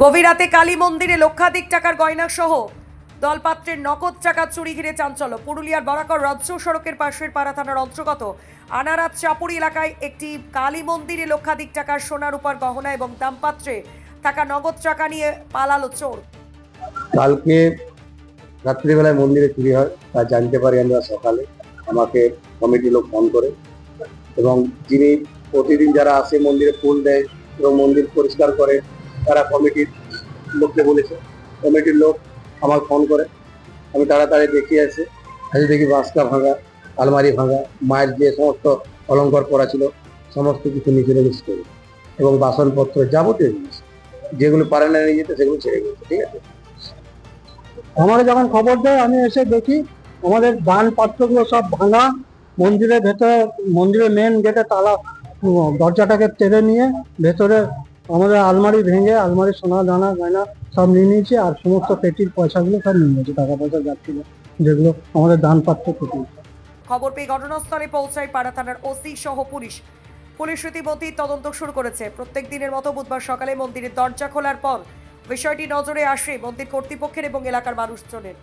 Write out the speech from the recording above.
গভীর রাতে কালী মন্দিরে লক্ষাধিক টাকার গয়না সহ দলপাত্রের নগদ টাকা চুরি ঘিরে চাঞ্চল্য। পুরুলিয়ার বরাকর রাজ্য সড়কের পাশের পাড়া থানার অন্তর্গত আনারাত চাপুরি এলাকায় একটি কালী মন্দিরে লক্ষাধিক টাকার সোনা রূপার গহনা এবং দামপাত্রে থাকা নগদ টাকা নিয়ে পালালো চোর। কালকে রাত্রিবেলায় মন্দিরে চুরি হয় তা জানতে পারি আমরা সকালে। আমাকে কমিটি লোক ফোন করে এবং যিনি প্রতিদিন যারা আসে মন্দিরে ফুল দেয় এবং মন্দির পরিষ্কার করে তারা কমিটির লোককে বলেছে। কমিটির লোক আমাকে ফোন করে, আমি তাড়াতাড়ি দেখিয়ে আসে দেখি বাঁশকা ভাঙা, আলমারি ভাঙা, মায়ের যে সমস্ত অলঙ্কার করা ছিল সমস্ত কিছু নিচে রিলিজ করে এবং বাসনপত্র যাবতীয় জিনিস যেগুলো পারে না নিয়ে যেতে সেগুলো ছেড়ে গেছে। ঠিক আছে, আমাকে যখন খবর দেয় আমি এসে দেখি আমাদের দান পাত্রগুলো সব ভাঙা, মন্দিরের ভেতরে মন্দিরের মেন গেটে তালা, দরজাটাকে তেড়ে নিয়ে ভেতরে আমাদের আলমারি ভেঙে আলমারির সোনা দানা গয়না সব নিয়ে নিয়েছে, আর সমস্ত পেটির পয়সাগুলো সব নিয়ে নিয়েছে, টাকা পয়সা যাচ্ছিল যেগুলো আমাদের দান পাত্র পেটি। খবর পেয়ে ঘটনাস্থলে পৌঁছায় পাড়া থানার ওসি সহ পুলিশ ইতিমধ্যেই তদন্ত শুরু করেছে। প্রত্যেক দিনের মতো বুধবার সকালে মন্দিরের দরজা খোলার পর বিষয়টি নজরে আসে মন্দির কর্তৃপক্ষের এবং এলাকার মানুষজনের।